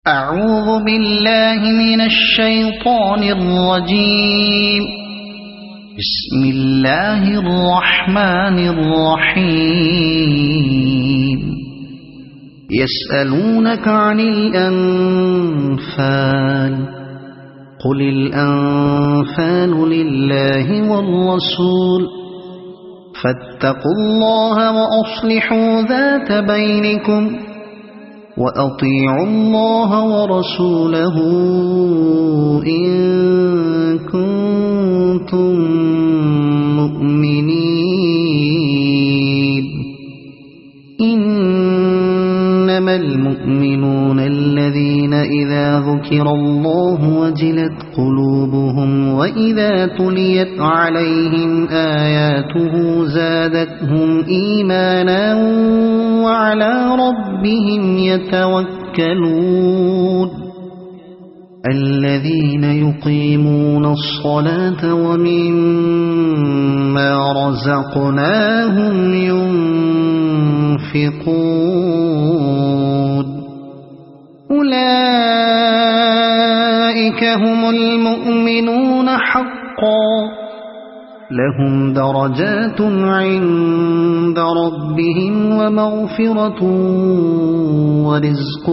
أعوذ بالله من الشيطان الرجيم. بسم الله الرحمن الرحيم. يسألونك عن الأنفال قل الأنفال لله والرسول فاتقوا الله وأصلحوا ذات بينكم وأطيعوا الله ورسوله إن كنتم مؤمنين. إنما المؤمنون الذين إذا ذكر الله وجلت قلوبهم وإذا تليت عليهم آياته زادتهم إيمانا وعلى ربهم يتوكلون. الذين يقيمون الصلاة ومما رزقناهم ينفقون. أولئك هم المؤمنون حقا لهم درجات عند ربهم ومغفرة ورزق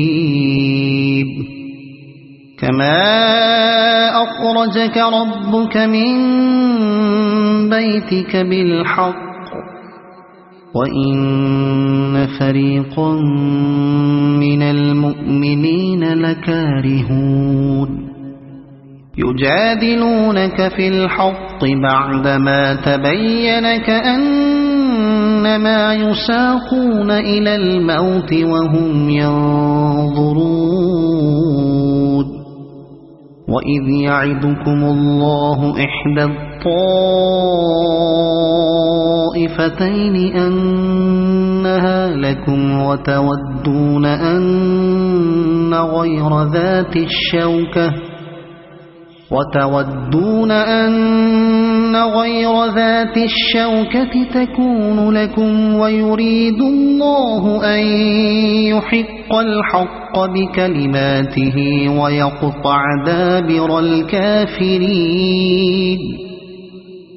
كريم. كما أخرجك ربك من بيتك بالحق وإن فريقا من المؤمنين لكارهون. يجادلونك في الحق بعدما تبين كأنما يساقون إلى الموت وهم ينظرون. وإذ يعدكم الله إحدى الطائفتين أنها لكم وتودون أن غير ذات الشوكة تكون لكم ويريد الله أن يحق الحق بكلماته ويقطع دابر الكافرين.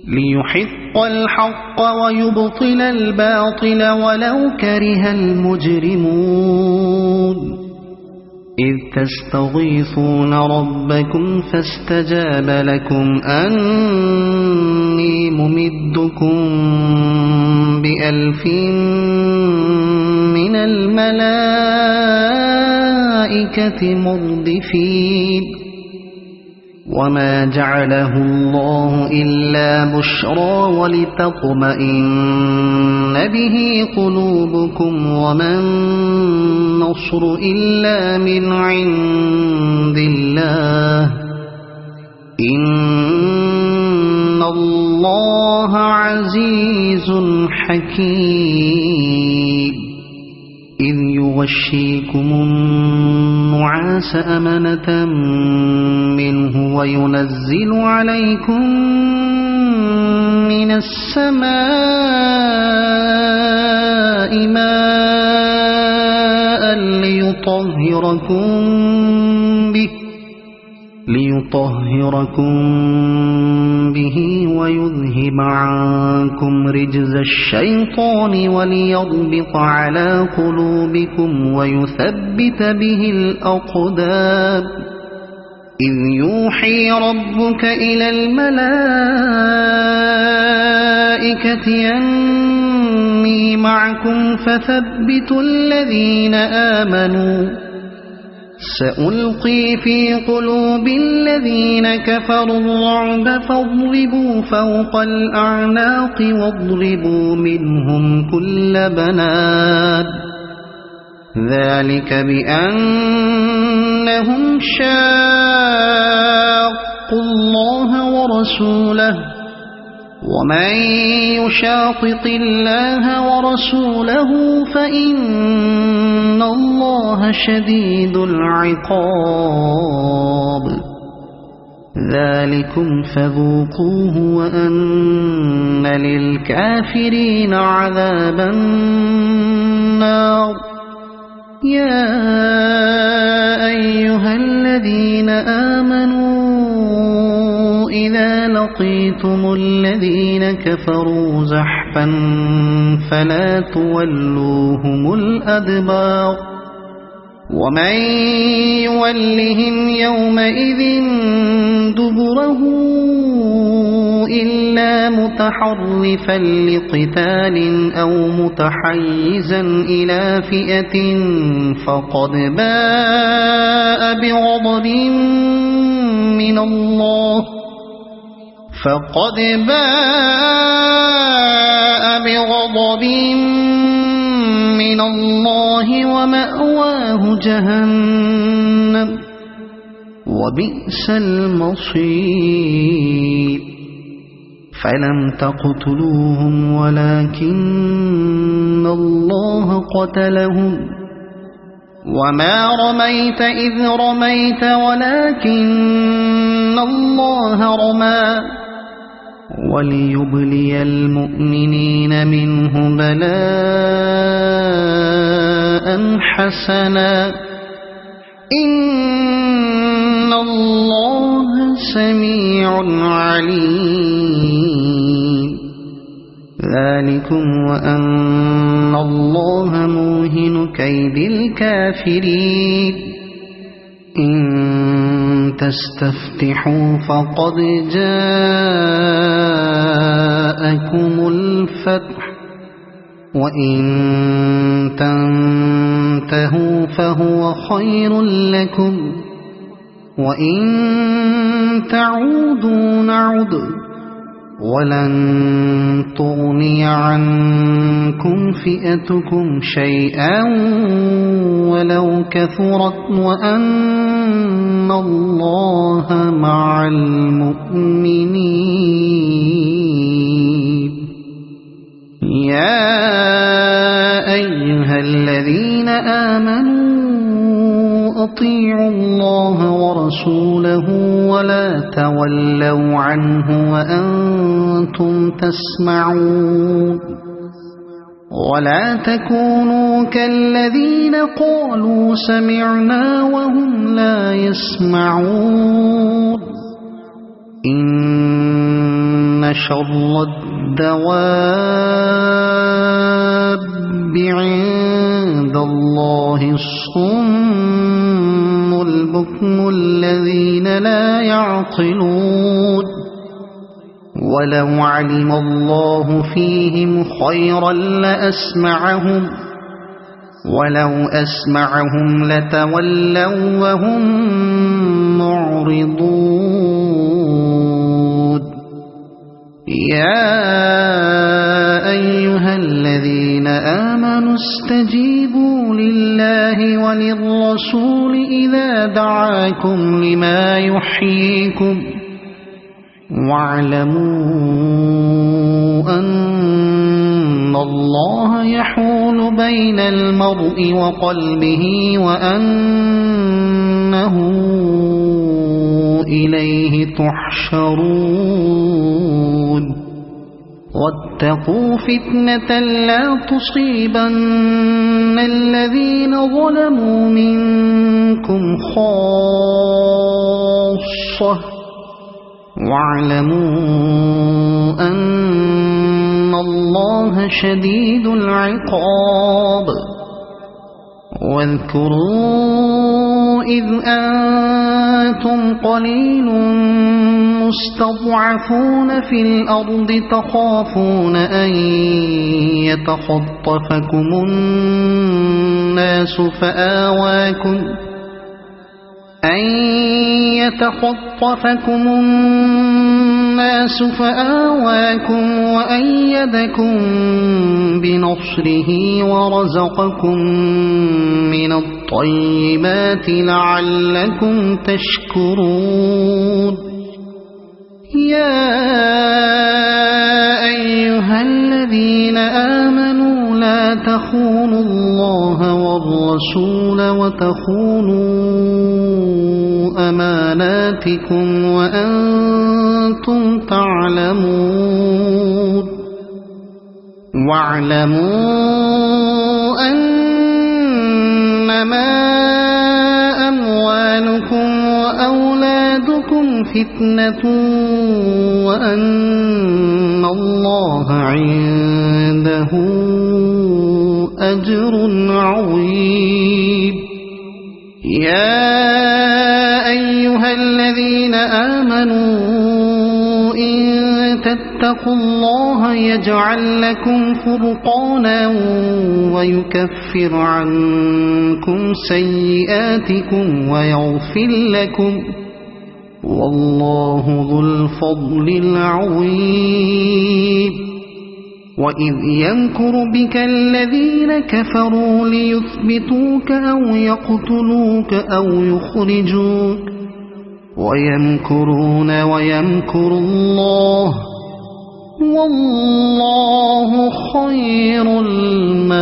ليحق الحق ويبطل الباطل ولو كره المجرمون. إذ تستغيثون ربكم فاستجاب لكم أني ممدكم ب1000 من الملائكة مردفين. وما جعله الله إلا بشرى ولتطمئن به قلوبكم وما النصر إلا من عند الله إن الله عزيز حكيم. إذ يغشيكم النعاس أمنة منه وينزل عليكم من السماء ماء ليطهركم به ويذهب عنكم رجز الشيطان وليربط على قلوبكم ويثبت به الأقدام. إذ يوحي ربك إلى الملائكة أني معكم فثبتوا الذين آمنوا. سألقي في قلوب الذين كفروا الرعب فاضربوا فوق الأعناق واضربوا منهم كل بنان. ذلك بأنهم شاقوا الله ورسوله ومن يشاقق الله ورسوله فإن الله شديد العقاب. ذلكم فذوقوه وأن للكافرين عذاب النار يا أيها الذين آمنوا إذا لقيتم الذين كفروا زحفا فلا تولوهم الأدبار ومن يولهم يومئذ دبره إلا متحرفا لقتال أو متحيزا إلى فئة فقد باء بغضب من الله ومأواه جهنم وبئس المصير فلم تقتلوهم ولكن الله قتلهم وما رميت إذ رميت ولكن الله رمى وليبلي المؤمنين منه بلاء حسنا إن الله سميع عليم ذلكم وأن الله موهن كيد الكافرين إن تستفتحوا فقد جاءكم الفتح وإن تنتهوا فهو خير لكم وإن تعودوا نعد ولن تغني عنكم فئتكم شيئا ولو كثرت وأن الله مع المؤمنين يا أيها الذين آمنوا أطيعوا الله ورسوله ولا تولوا عنه وأنتم تسمعون ولا تكونوا كالذين قالوا سمعنا وهم لا يسمعون إن شر الدواب عند الله الصم البكم الذين لا يعقلون ولو علم الله فيهم خيرا لأسمعهم ولو أسمعهم لتولوا وهم معرضون يا أيها الذين آمنوا استجيبوا لله وللرسول إذا دعاكم لما يحييكم واعلموا أن الله يحول بين المرء وقلبه وأنه إليه تحشرون واتقوا فتنة لا تصيبن الذين ظلموا منكم خاصة واعلموا أن الله شديد العقاب واذكروا إذ أنتم قليل مستضعفون في الأرض تخافون أن يتخطفكم الناس فآواكم وأيدكم بنصره ورزقكم من الطيبات لعلكم تشكرون يا أيها الذين آمنوا لا تخونوا الله والرسول وتخونوا أماناتكم وأنتم تعلمون واعلموا أنما فتنة وأن الله عنده أجر عظيم. يا أيها الذين آمنوا إن تتقوا الله يجعل لكم فرقانا ويكفر عنكم سيئاتكم ويغفر لكم والله ذو الفضل العظيم. وإذ يمكر بك الذين كفروا ليثبتوك أو يقتلوك أو يخرجوك ويمكرون ويمكر الله والله خير الماكرين.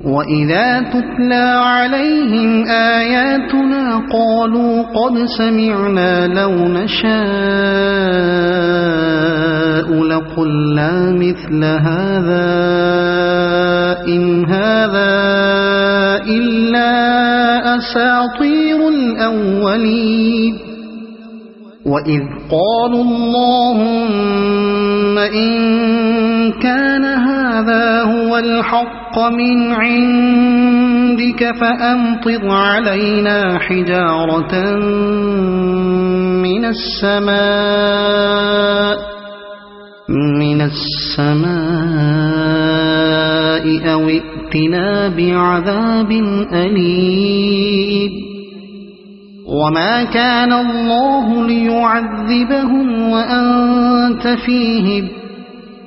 وإذا تتلى عليهم آياتنا قالوا قد سمعنا لو نشاء لقلنا مثل هذا إن هذا إلا أساطير الأولين. وإذ قالوا اللهم إن كان هذا هو الحق من عندك فأمطر علينا حجارة من السماء أو ائتنا بعذاب أليم. وما كان الله ليعذبهم وأنت فيهم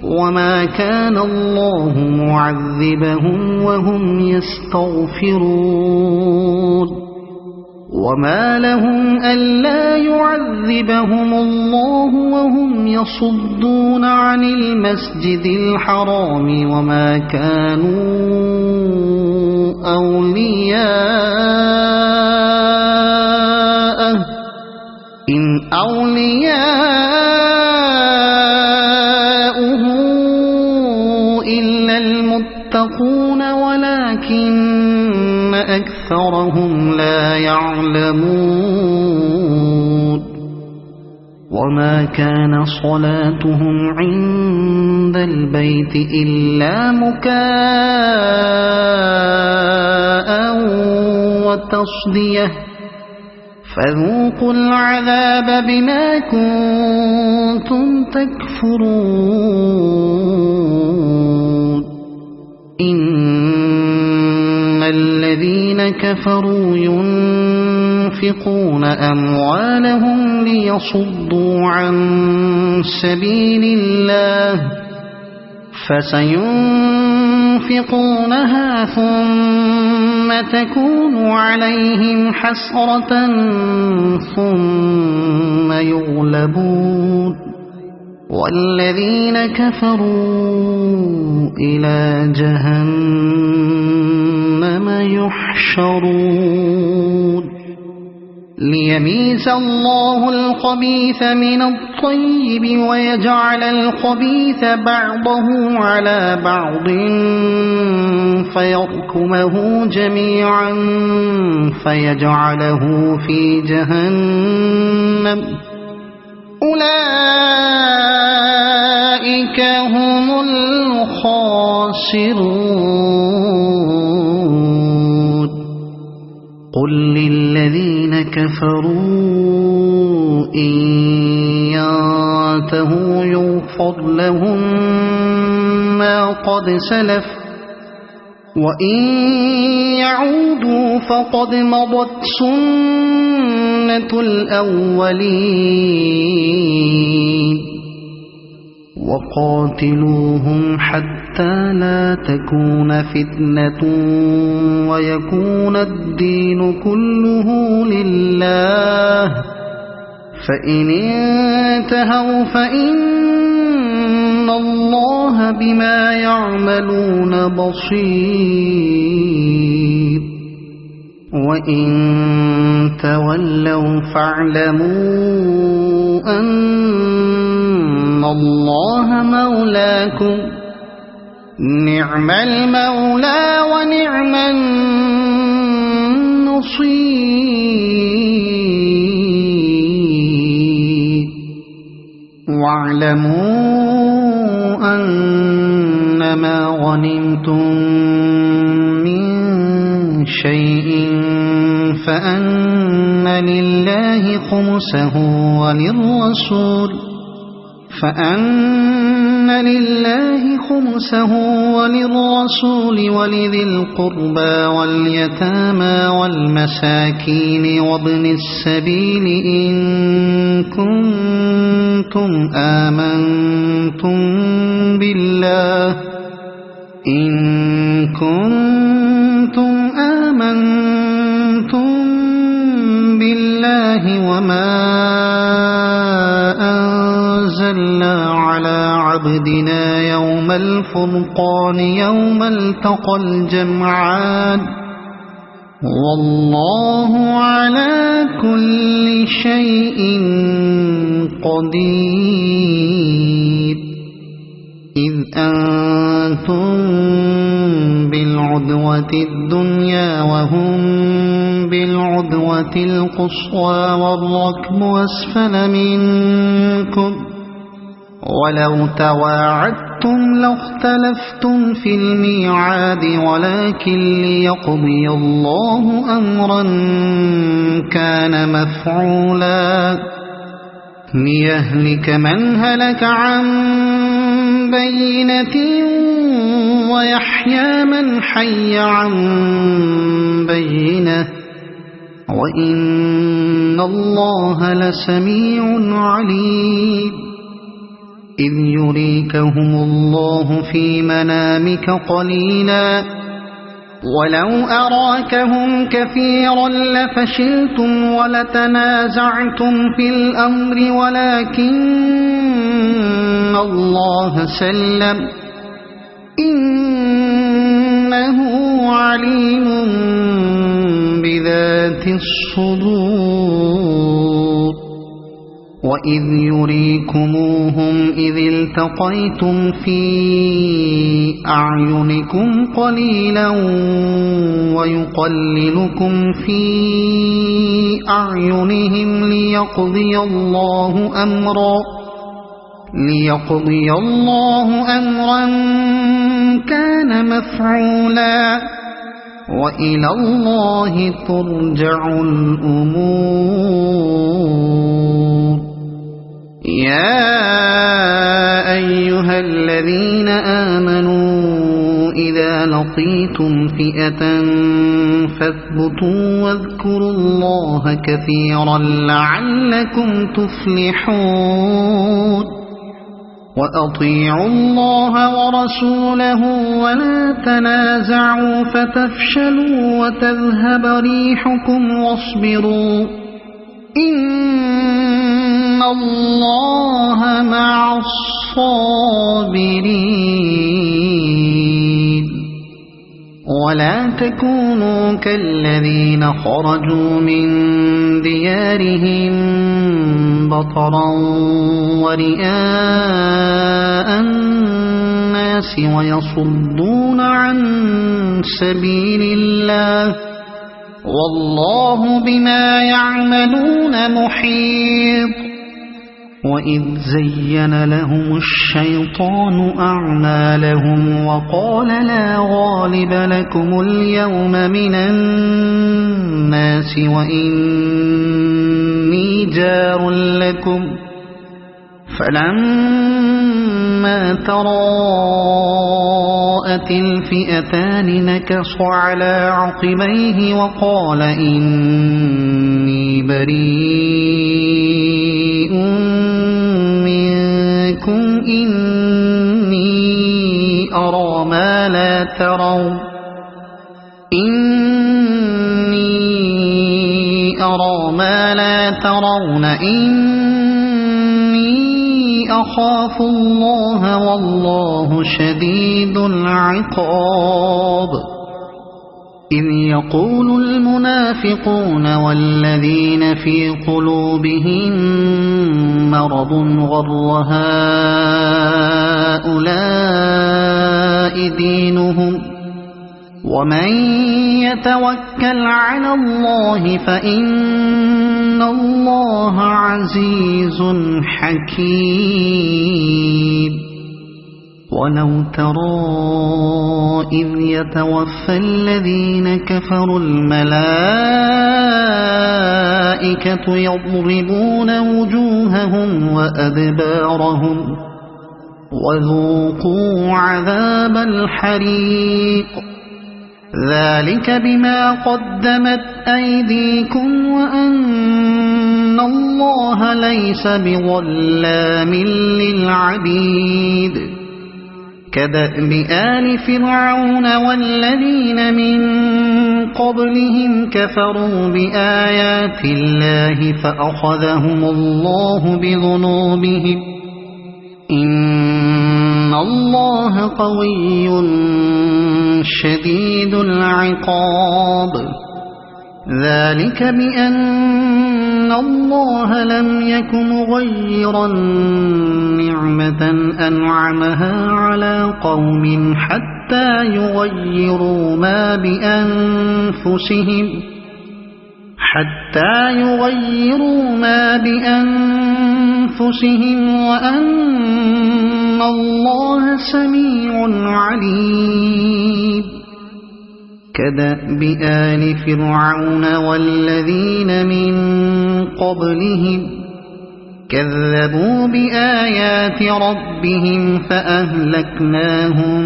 وما كان الله معذبهم وهم يستغفرون. وما لهم ألا يعذبهم الله وهم يصدون عن المسجد الحرام وما كانوا أولياءه إن أولياؤه إلا المتقون ولكن أكثرهم لا يعلمون. وما كان صلاتهم عند البيت إلا مكاء وتصدية فذوقوا العذاب بما كنتم تكفرون. إن الذين كفروا ينفقون أموالهم ليصدوا عن سبيل الله فسينفقونها ثم تكون عليهم حسرة ثم يغلبون والذين كفروا إلى جهنم يحشرون. ليميز الله الخبيث من الطيب ويجعل الخبيث بعضه على بعض فيركمه جميعا فيجعله في جهنم أولئك هم الخاسرون. قل للذين كفروا إن ينتهوا يغفر لهم ما قد سلف وإن يعودوا فقد مضت سنة الأولين. وقاتلوهم حتى لا تكون فتنة ويكون الدين كله لله فإن انتهوا فإن الله بما يعملون بصير. وإن تولوا فاعلموا أن الله مولاكم نعم المولى ونعم النصير. بصير واعلموا أنما غنمتم من شيء فأن لله خمسه وللرسول ولذي القربى واليتامى والمساكين وابن السبيل إن كنتم آمنتم بالله وما أنزلنا على عبدنا يوم الفرقان يوم التقى الجمعان والله على كل شيء قدير إذ أنتم بالعدوة الدنيا وهم بالعدوة القصوى والركب أسفل منكم ولو تواعدتم لاختلفتم في الميعاد ولكن ليقضي الله أمرا كان مفعولا ليهلك من هلك عن بينة ويحيى من حي عن بينة وإن الله لسميع عليم إذ يريكهم الله في منامك قليلا ولو أراكهم كثيرا لفشلتم ولتنازعتم في الأمر ولكن الله سلم إنه عليم بذات الصدور وإذ يريكموهم إذ التقيتم في أعينكم قليلا ويقللكم في أعينهم ليقضي الله أمرا كان مفعولا وإلى الله ترجع الأمور يا أيها الذين آمنوا إذا لقيتم فئة فاثبتوا واذكروا الله كثيرا لعلكم تفلحون وأطيعوا الله ورسوله ولا تنازعوا فتفشلوا وتذهب ريحكم واصبروا إن الله مع الصابرين ولا تكونوا كالذين خرجوا من ديارهم بطرا ورئاء الناس ويصدون عن سبيل الله والله بما يعملون محيط وإذ زين لهم الشيطان أعمالهم وقال لا غالب لكم اليوم من الناس وإني جار لكم فلما تراءت الفئتان نكص على عقبيه وقال إني بريء منكم إني أرى ما لا ترون إني أخاف الله والله شديد العقاب إذ يقول المنافقون والذين في قلوبهم مرض غر هؤلاء دينهم ومن يتوكل على الله فإن الله عزيز حكيم ولو ترى إذ يتوفى الذين كفروا الملائكة يضربون وجوههم وأدبارهم وذوقوا عذاب الحريق ذلك بما قدمت أيديكم وأن الله ليس بظلام للعبيد كدأب آل فرعون والذين من قبلهم كفروا بآيات الله فأخذهم الله بذنوبهم إن الله قوي شديد العقاب ذلك بأن الله لم يك مغيرا نعمة أنعمها على قوم حتى يغيروا ما بأنفسهم وأن الله سميع عليم كدأب آل فرعون والذين من قبلهم كذبوا بآيات ربهم فأهلكناهم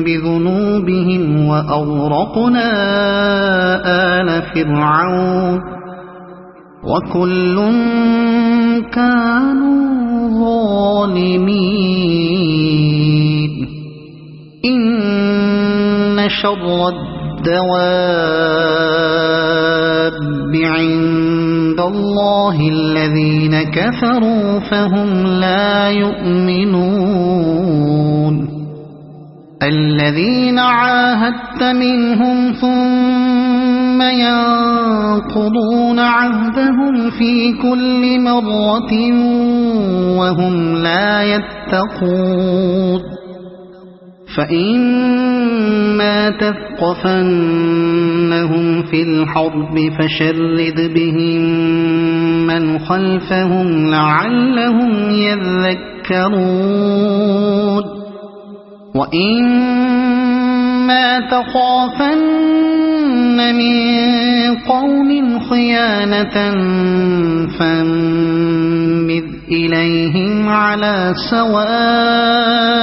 بذنوبهم وأغرقنا آل فرعون وكل كانوا ظالمين إن شر الدواب عند الله الذين كفروا فهم لا يؤمنون الذين عاهدت منهم ثم ينقضون عهدهم في كل مرة وهم لا يتقون فإما تثقفنهم في الحرب فشرد بهم من خلفهم لعلهم يذكرون وإما تخافن من قوم خيانة فانبذ إليهم على سواء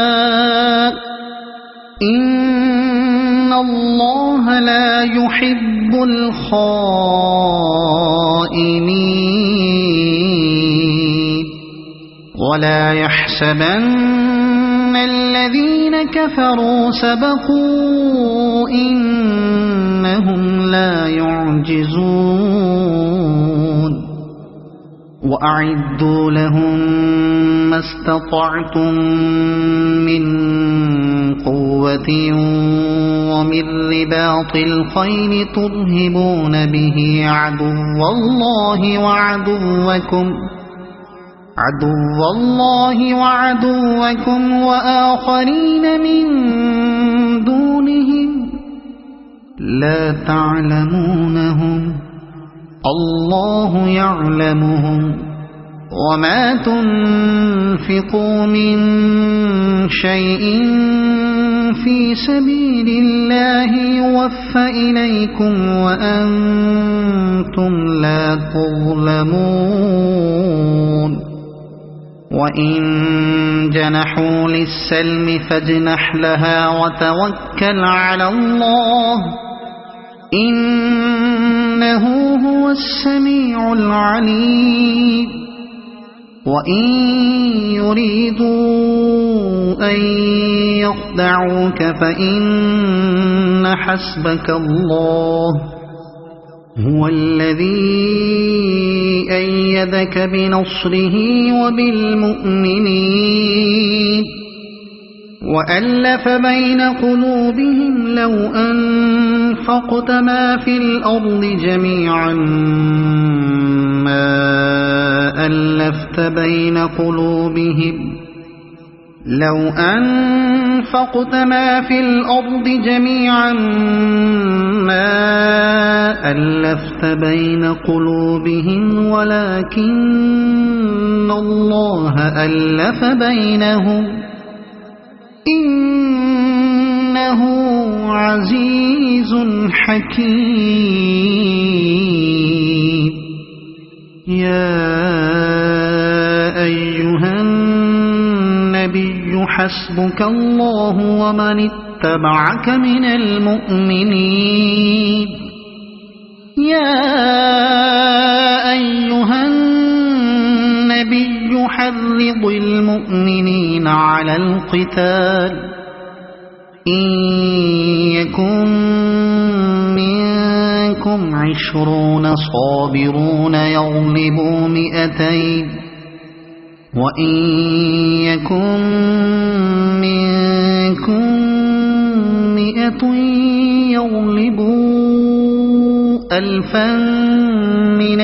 إن الله لا يحب الخائنين ولا يحسبن الذين كفروا سبقوا إنهم لا يعجزون وأعدوا لهم ما استطعتم من قوة ومن رباط الخيل ترهبون به عدو الله وآخرين من دونهم لا تعلمونهم الله يعلمهم وما تنفقوا من شيء في سبيل الله يوفى إليكم وأنتم لا تظلمون وإن جنحوا للسلم فاجنح لها وتوكل على الله إنه هو السميع العليم وإن يريدوا أن يخدعوك فإن حسبك الله هو الذي أيدك بنصره وبالمؤمنين وألف بين قلوبهم لو أنفقت ما في الأرض جميعا ما ألفت بين قلوبهم لو أنفقت أنفقت ما في الأرض جميعا ما ألفت بين قلوبهم ولكن الله ألف بينهم إنه عزيز حكيم. يا أيها النبي حسبك الله ومن اتبعك من المؤمنين. يا أيها النبي حرض المؤمنين على القتال إن يكن منكم 20 صابرون يغلبوا 200 وإن يكن منكم 100 يغلبوا 1000 من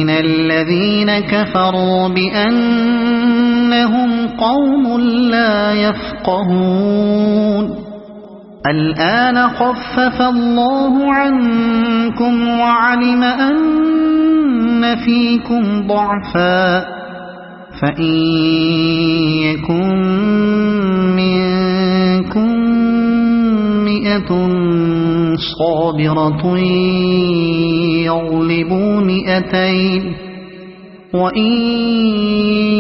الذين كفروا بأنهم قوم لا يفقهون. الآن خفف الله عنكم وعلم أن فيكم ضعفا فإن يكن منكم 100 صابرة يغلبوا 200 وإن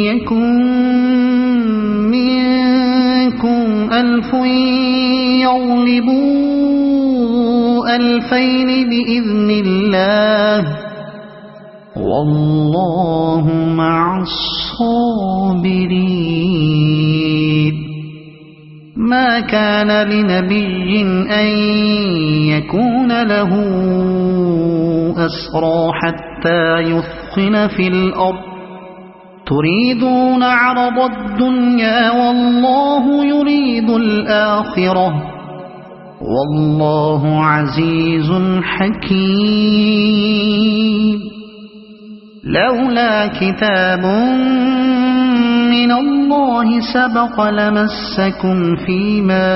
يكن منكم 1000 يغلبوا 2000 بإذن الله والله مع الصابرين. ما كان لنبي أن يكون له أسرى حتى يثخن في الأرض تريدون عرض الدنيا والله يريد الآخرة والله عزيز حكيم. لولا كتاب من الله سبق لمسكم فيما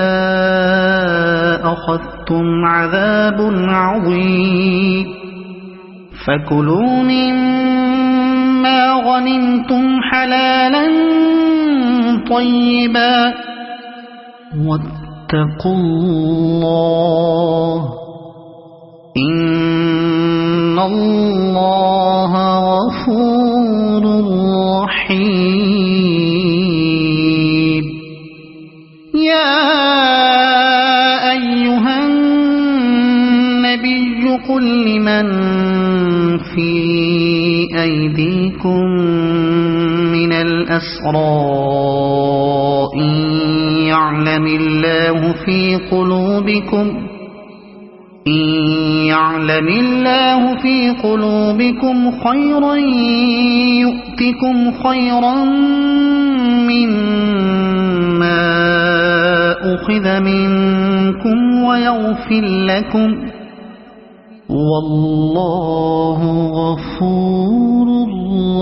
أخذتم عذاب عظيم. فكلوا مما غنمتم حلالا طيبا واتقوا الله إن الله غفور رحيم. يا أيها النبي قل لمن في أيديكم من الأسرى إن يعلم الله في قلوبكم خيرا يؤتكم خيرا مما أخذ منكم ويغفر لكم والله غفور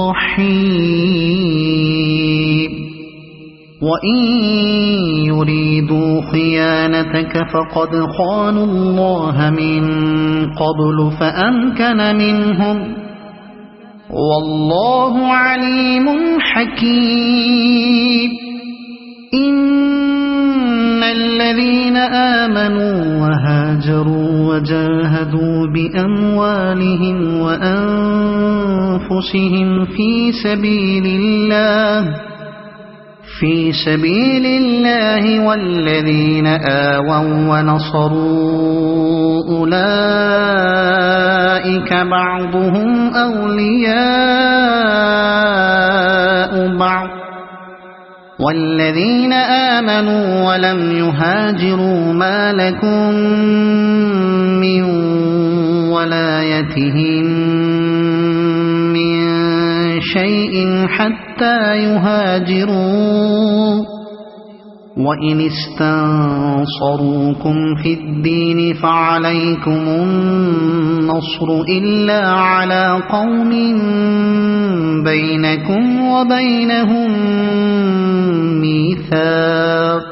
رحيم. وإن يريدوا خيانتك فقد خانوا الله من قبل فأمكن منهم والله عليم حكيم. إن الذين آمنوا وهاجروا وجاهدوا بأموالهم وأنفسهم في سبيل الله والذين آووا ونصروا أولئك بعضهم أولياء بعض والذين آمنوا ولم يهاجروا ما لكم من ولايتهم من شيء حتى يهاجروا وإن استنصروكم في الدين فعليكم النصر إلا على قوم بينكم وبينهم ميثاق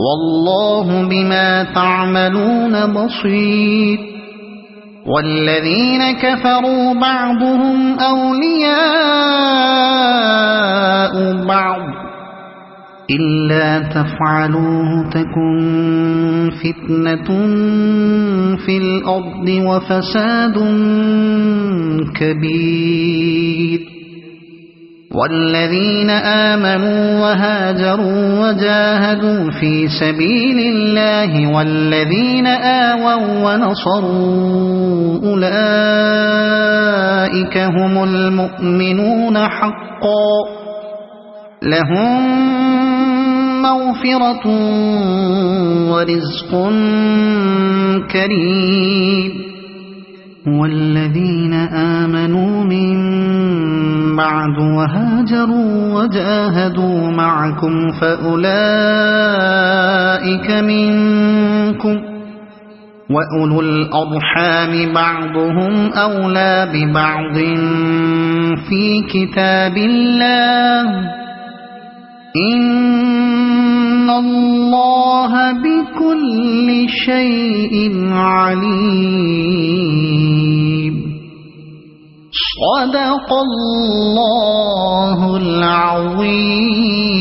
والله بما تعملون بصير والذين كفروا بعضهم أولياء بعض إلا تفعلوه تكن فتنة في الأرض وفساد كبير والذين آمنوا وهاجروا وجاهدوا في سبيل الله والذين آووا ونصروا أولئك هم المؤمنون حقا لهم مغفرة ورزق كريم والذين آمنوا من بعد وهاجروا وجاهدوا معكم فأولئك منكم وأولو الأرحام بعضهم أولى ببعض في كتاب الله إن الله بكل شيء عليم صدق الله العظيم.